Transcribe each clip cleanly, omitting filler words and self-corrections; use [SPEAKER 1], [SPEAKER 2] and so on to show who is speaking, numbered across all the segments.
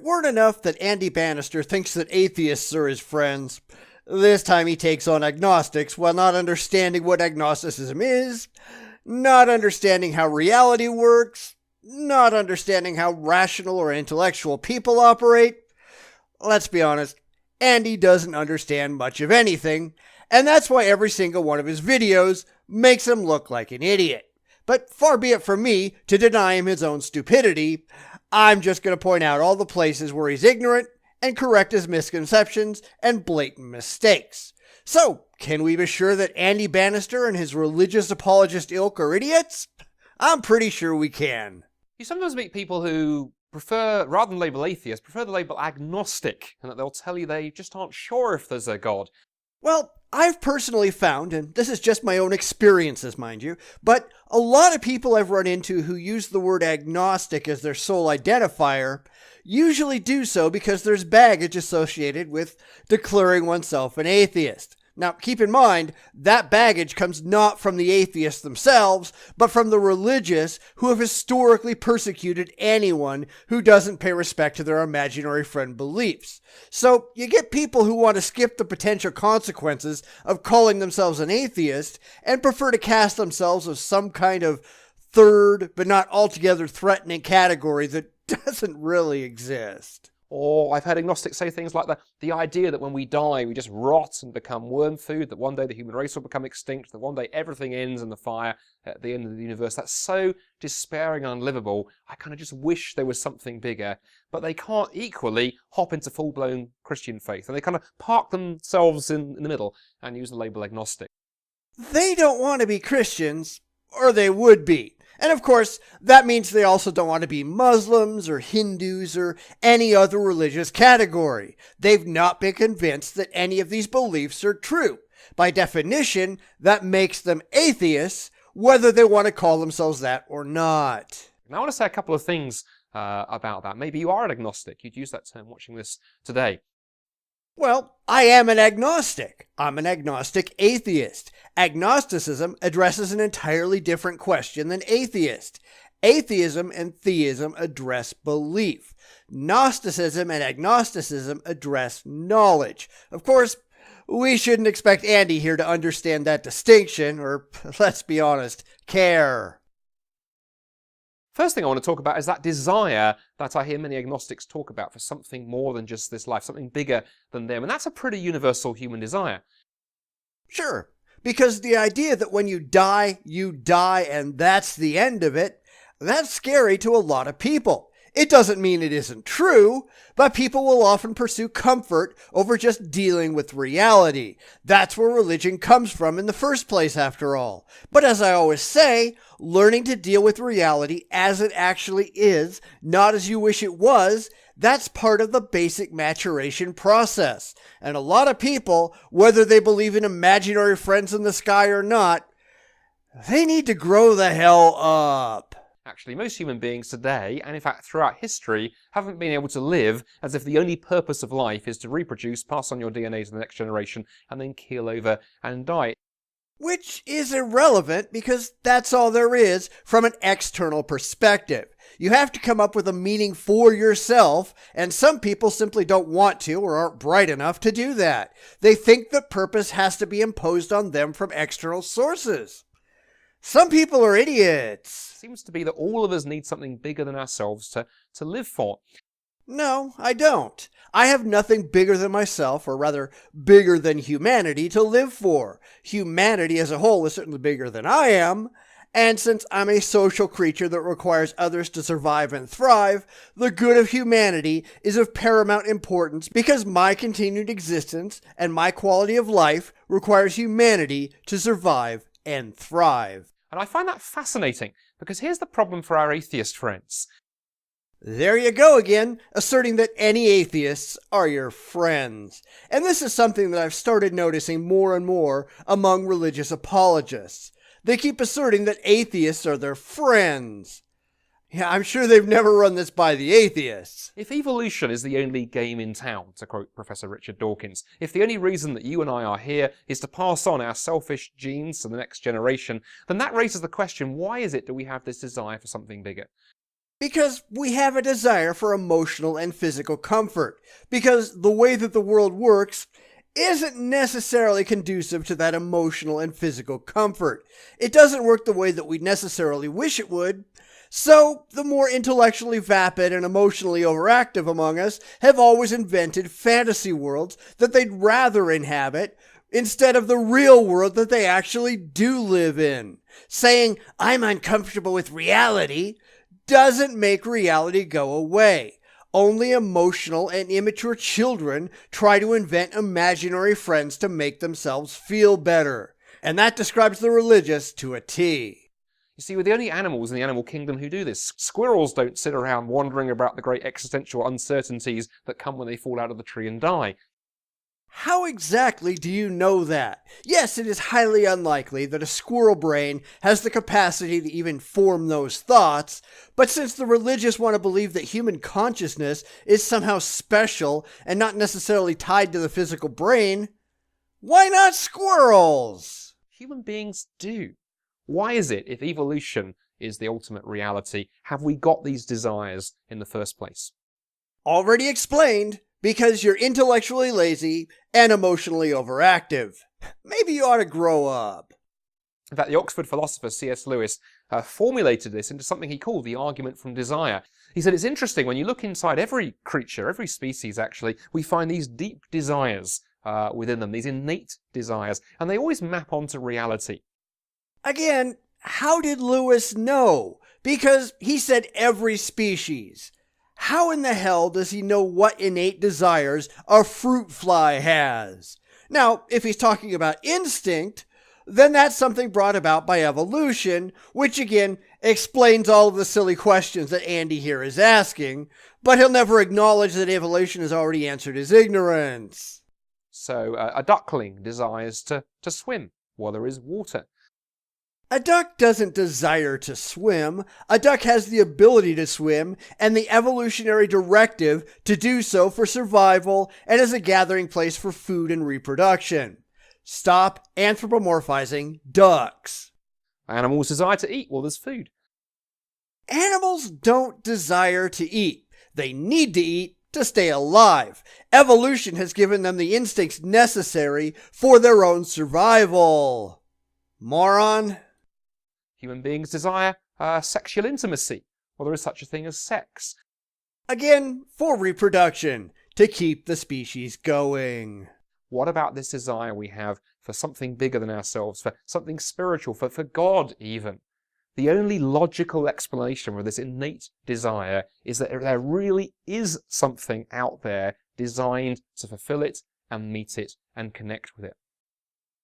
[SPEAKER 1] weren't enough that Andy Bannister thinks that atheists are his friends, this time he takes on agnostics while not understanding what agnosticism is, not understanding how reality works, not understanding how rational or intellectual people operate. Let's be honest, Andy doesn't understand much of anything, and that's why every single one of his videos makes him look like an idiot. But far be it from me to deny him his own stupidity. I'm just going to point out all the places where he's ignorant and correct his misconceptions and blatant mistakes. So, can we be sure that Andy Bannister and his religious apologist ilk are idiots? I'm pretty sure we can.
[SPEAKER 2] You sometimes meet people who prefer, rather than label atheist, prefer the label agnostic, and that they'll tell you they just aren't sure if there's a God.
[SPEAKER 1] Well, I've personally found, and this is just my own experiences, mind you, but a lot of people I've run into who use the word agnostic as their sole identifier usually do so because there's baggage associated with declaring oneself an atheist. Now, keep in mind, that baggage comes not from the atheists themselves, but from the religious who have historically persecuted anyone who doesn't pay respect to their imaginary friend beliefs. So, you get people who want to skip the potential consequences of calling themselves an atheist and prefer to cast themselves as some kind of third, but not altogether threatening category that doesn't really exist.
[SPEAKER 2] Or I've heard agnostics say things like the idea that when we die, we just rot and become worm food, that one day the human race will become extinct, that one day everything ends in the fire at the end of the universe. That's so despairing and unlivable. I kind of just wish there was something bigger. But they can't equally hop into full-blown Christian faith. And they kind of park themselves in the middle and use the label agnostic.
[SPEAKER 1] They don't want to be Christians, or they would be. And of course, that means they also don't want to be Muslims or Hindus or any other religious category. They've not been convinced that any of these beliefs are true. By definition, that makes them atheists, whether they want to call themselves that or not.
[SPEAKER 2] Now I want to say a couple of things about that. Maybe you are an agnostic. You'd use that term watching this today.
[SPEAKER 1] Well, I am an agnostic. I'm an agnostic atheist. Agnosticism addresses an entirely different question than atheist. Atheism and theism address belief. Gnosticism and agnosticism address knowledge. Of course, we shouldn't expect Andy here to understand that distinction, or, let's be honest, care.
[SPEAKER 2] First thing I want to talk about is that desire that I hear many agnostics talk about for something more than just this life, something bigger than them. And that's a pretty universal human desire.
[SPEAKER 1] Sure, because the idea that when you die, and that's the end of it, that's scary to a lot of people. It doesn't mean it isn't true, but people will often pursue comfort over just dealing with reality. That's where religion comes from in the first place, after all. But as I always say, learning to deal with reality as it actually is, not as you wish it was, that's part of the basic maturation process. And a lot of people, whether they believe in imaginary friends in the sky or not, they need to grow the hell up.
[SPEAKER 2] Actually, most human beings today, and in fact throughout history, haven't been able to live as if the only purpose of life is to reproduce, pass on your DNA to the next generation, and then keel over and die.
[SPEAKER 1] Which is irrelevant because that's all there is from an external perspective. You have to come up with a meaning for yourself, and some people simply don't want to or aren't bright enough to do that. They think that purpose has to be imposed on them from external sources. Some people are idiots.
[SPEAKER 2] It seems to be that all of us need something bigger than ourselves to live for.
[SPEAKER 1] No, I don't. I have nothing bigger than myself, or rather, bigger than humanity to live for. Humanity as a whole is certainly bigger than I am, and since I'm a social creature that requires others to survive and thrive, the good of humanity is of paramount importance because my continued existence and my quality of life requires humanity to survive and thrive.
[SPEAKER 2] And I find that fascinating, because here's the problem for our atheist friends.
[SPEAKER 1] There you go again, asserting that any atheists are your friends. And this is something that I've started noticing more and more among religious apologists. They keep asserting that atheists are their friends. Yeah, I'm sure they've never run this by the atheists.
[SPEAKER 2] If evolution is the only game in town, to quote Professor Richard Dawkins, if the only reason that you and I are here is to pass on our selfish genes to the next generation, then that raises the question, why is it that we have this desire for something bigger?
[SPEAKER 1] Because we have a desire for emotional and physical comfort. Because the way that the world works isn't necessarily conducive to that emotional and physical comfort. It doesn't work the way that we necessarily wish it would. So, the more intellectually vapid and emotionally overactive among us have always invented fantasy worlds that they'd rather inhabit instead of the real world that they actually do live in. Saying, "I'm uncomfortable with reality," doesn't make reality go away. Only emotional and immature children try to invent imaginary friends to make themselves feel better. And that describes the religious to a T.
[SPEAKER 2] You see, we're the only animals in the animal kingdom who do this. Squirrels don't sit around wondering about the great existential uncertainties that come when they fall out of the tree and die.
[SPEAKER 1] How exactly do you know that? Yes, it is highly unlikely that a squirrel brain has the capacity to even form those thoughts, but since the religious want to believe that human consciousness is somehow special and not necessarily tied to the physical brain, why not squirrels?
[SPEAKER 2] Human beings do. Why is it, if evolution is the ultimate reality, have we got these desires in the first place?
[SPEAKER 1] Already explained. Because you're intellectually lazy and emotionally overactive. Maybe you ought to grow up.
[SPEAKER 2] In fact, the Oxford philosopher C.S. Lewis formulated this into something he called the argument from desire. He said it's interesting, when you look inside every creature, every species actually, we find these deep desires within them, these innate desires, and they always map onto reality.
[SPEAKER 1] Again, how did Lewis know? Because he said every species. How in the hell does he know what innate desires a fruit fly has? Now, if he's talking about instinct, then that's something brought about by evolution, which again explains all of the silly questions that Andy here is asking, but he'll never acknowledge that evolution has already answered his ignorance.
[SPEAKER 2] So a duckling desires to swim while there is water.
[SPEAKER 1] A duck doesn't desire to swim. A duck has the ability to swim and the evolutionary directive to do so for survival and as a gathering place for food and reproduction. Stop anthropomorphizing ducks.
[SPEAKER 2] Animals desire to eat while there's food.
[SPEAKER 1] Animals don't desire to eat. They need to eat to stay alive. Evolution has given them the instincts necessary for their own survival. Moron.
[SPEAKER 2] Human beings desire sexual intimacy. Well, there is such a thing as sex.
[SPEAKER 1] Again, for reproduction, to keep the species going.
[SPEAKER 2] What about this desire we have for something bigger than ourselves, for something spiritual, for God even? The only logical explanation for this innate desire is that there really is something out there designed to fulfill it and meet it and connect with it.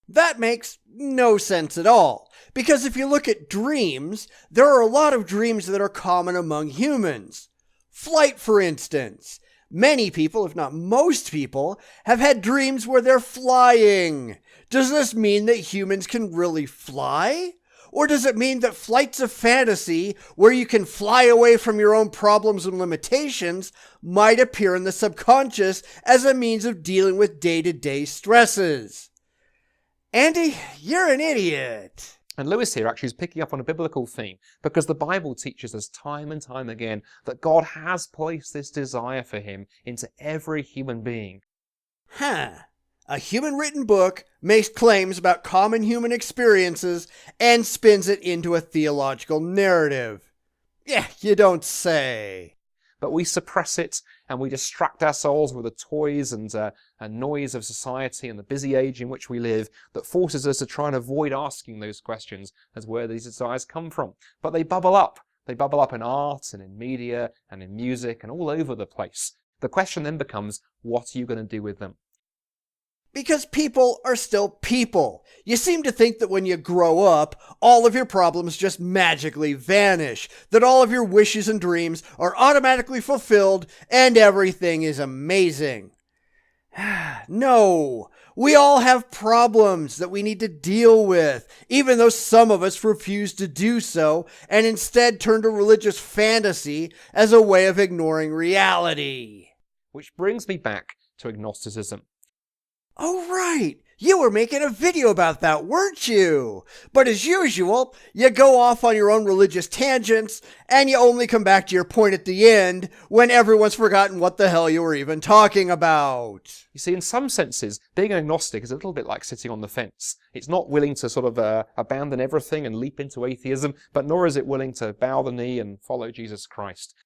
[SPEAKER 1] That makes no sense at all, because if you look at dreams, there are a lot of dreams that are common among humans. Flight, for instance. Many people, if not most people, have had dreams where they're flying. Does this mean that humans can really fly? Or does it mean that flight's a fantasy where you can fly away from your own problems and limitations might appear in the subconscious as a means of dealing with day-to-day stresses? Andy, you're an idiot.
[SPEAKER 2] And Lewis here actually is picking up on a biblical theme, because the Bible teaches us time and time again that God has placed this desire for him into every human being.
[SPEAKER 1] A human-written book makes claims about common human experiences and spins it into a theological narrative. Yeah, you don't say.
[SPEAKER 2] But we suppress it and we distract ourselves with the toys and noise of society and the busy age in which we live that forces us to try and avoid asking those questions as where these desires come from. But they bubble up. They bubble up in art and in media and in music and all over the place. The question then becomes, what are you going to do with them?
[SPEAKER 1] Because people are still people. You seem to think that when you grow up, all of your problems just magically vanish, that all of your wishes and dreams are automatically fulfilled, and everything is amazing. No, we all have problems that we need to deal with, even though some of us refuse to do so, and instead turn to religious fantasy as a way of ignoring reality.
[SPEAKER 2] Which brings me back to agnosticism.
[SPEAKER 1] Oh, right. You were making a video about that, weren't you? But as usual, you go off on your own religious tangents, and you only come back to your point at the end when everyone's forgotten what the hell you were even talking about.
[SPEAKER 2] You see, in some senses, being an agnostic is a little bit like sitting on the fence. It's not willing to sort of abandon everything and leap into atheism, but nor is it willing to bow the knee and follow Jesus Christ.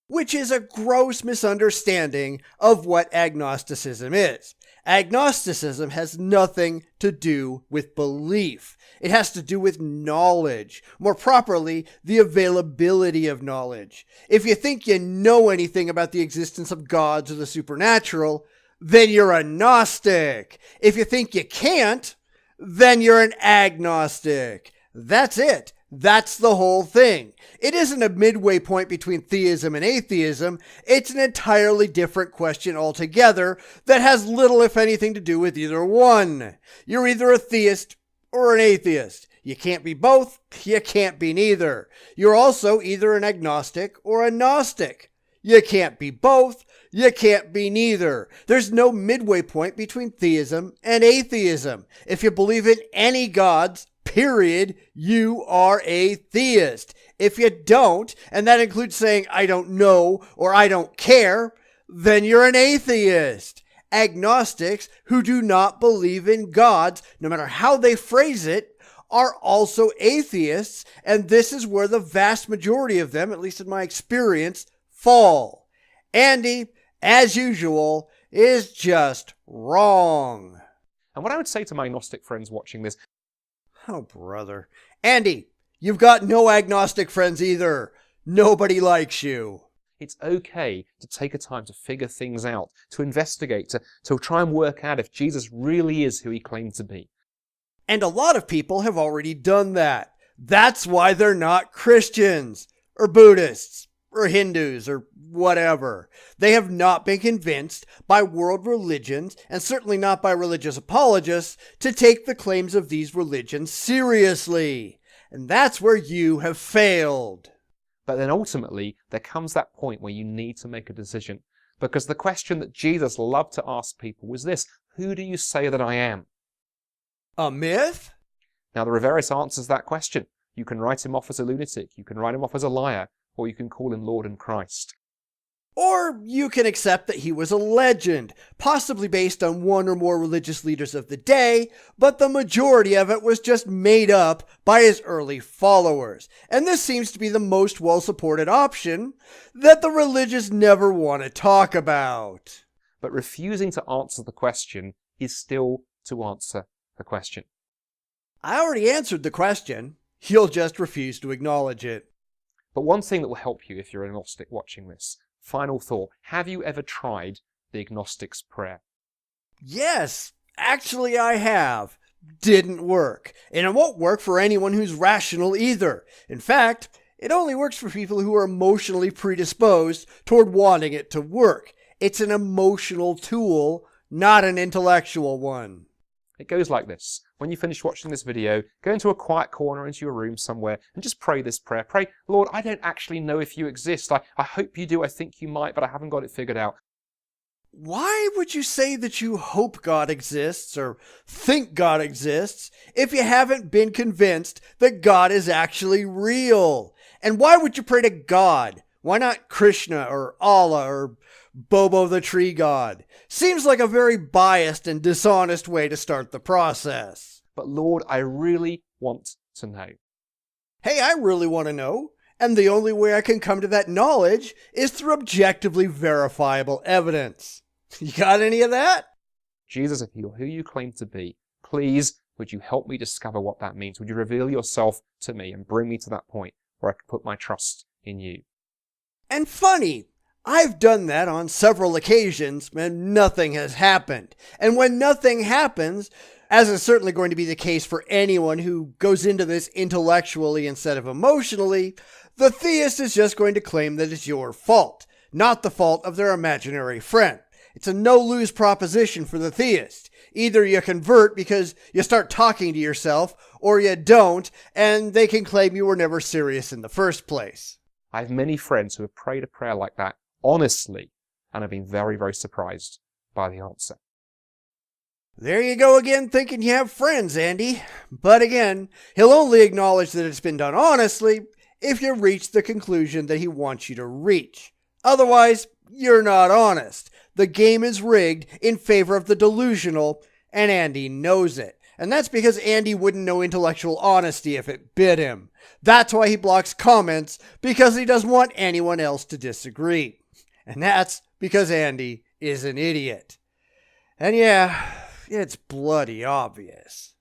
[SPEAKER 1] Which is a gross misunderstanding of what agnosticism is. Agnosticism has nothing to do with belief. It has to do with knowledge. More properly, the availability of knowledge. If you think you know anything about the existence of gods or the supernatural, then you're a Gnostic. If you think you can't, then you're an agnostic. That's it. That's the whole thing. It isn't a midway point between theism and atheism. It's an entirely different question altogether that has little, if anything, to do with either one. You're either a theist or an atheist. You can't be both. You can't be neither. You're also either an agnostic or a Gnostic. You can't be both. You can't be neither. There's no midway point between theism and atheism. If you believe in any gods, period, you are a theist. If you don't, and that includes saying, I don't know or I don't care, then you're an atheist. Agnostics who do not believe in gods, no matter how they phrase it, are also atheists, and this is where the vast majority of them, at least in my experience, fall. Andy, as usual, is just wrong.
[SPEAKER 2] And what I would say to my agnostic friends watching this,
[SPEAKER 1] oh, brother. Andy, you've got no agnostic friends either. Nobody likes you.
[SPEAKER 2] it's okay to take a time to figure things out, to investigate, to try and work out if Jesus really is who he claimed to be.
[SPEAKER 1] And a lot of people have already done that. That's why they're not Christians, or Buddhists, or Hindus, or whatever. They have not been convinced by world religions, and certainly not by religious apologists, to take the claims of these religions seriously. And that's where you have failed.
[SPEAKER 2] But then ultimately, there comes that point where you need to make a decision. Because the question that Jesus loved to ask people was this: who do you say that I am?
[SPEAKER 1] A myth?
[SPEAKER 2] Now, there are various answers to that question. You can write him off as a lunatic, you can write him off as a liar, or you can call him Lord and Christ.
[SPEAKER 1] Or you can accept that he was a legend, possibly based on one or more religious leaders of the day, but the majority of it was just made up by his early followers. And this seems to be the most well-supported option that the religious never want to talk about.
[SPEAKER 2] But refusing to answer the question is still to answer the question.
[SPEAKER 1] I already answered the question. You'll just refuse to acknowledge it.
[SPEAKER 2] But one thing that will help you if you're an agnostic watching this, final thought, have you ever tried the agnostic's prayer?
[SPEAKER 1] Yes, actually I have. Didn't work. And it won't work for anyone who's rational either. In fact, it only works for people who are emotionally predisposed toward wanting it to work. It's an emotional tool, not an intellectual one.
[SPEAKER 2] It goes like this. When you finish watching this video, go into a quiet corner, into your room somewhere, and just pray this prayer. Pray, Lord, I don't actually know if you exist. I hope you do. I think you might, but I haven't got it figured out.
[SPEAKER 1] Why would you say that you hope God exists or think God exists if you haven't been convinced that God is actually real? And why would you pray to God? Why not Krishna or Allah or Bobo the tree god? Seems like a very biased and dishonest way to start the process.
[SPEAKER 2] But Lord, I really want to know.
[SPEAKER 1] Hey, I really want to know. And the only way I can come to that knowledge is through objectively verifiable evidence. You got any of that?
[SPEAKER 2] Jesus, if you're who you claim to be, please, would you help me discover what that means? Would you reveal yourself to me and bring me to that point where I can put my trust in you?
[SPEAKER 1] And funny, I've done that on several occasions and nothing has happened. And when nothing happens, as is certainly going to be the case for anyone who goes into this intellectually instead of emotionally, the theist is just going to claim that it's your fault, not the fault of their imaginary friend. It's a no-lose proposition for the theist. Either you convert because you start talking to yourself, or you don't, and they can claim you were never serious in the first place.
[SPEAKER 2] I have many friends who have prayed a prayer like that honestly and have been very, very surprised by the answer.
[SPEAKER 1] There you go again, thinking you have friends, Andy. But again, he'll only acknowledge that it's been done honestly if you reach the conclusion that he wants you to reach. Otherwise, you're not honest. The game is rigged in favor of the delusional, and Andy knows it. And that's because Andy wouldn't know intellectual honesty if it bit him. That's why he blocks comments, because he doesn't want anyone else to disagree. And that's because Andy is an idiot. And yeah, it's bloody obvious.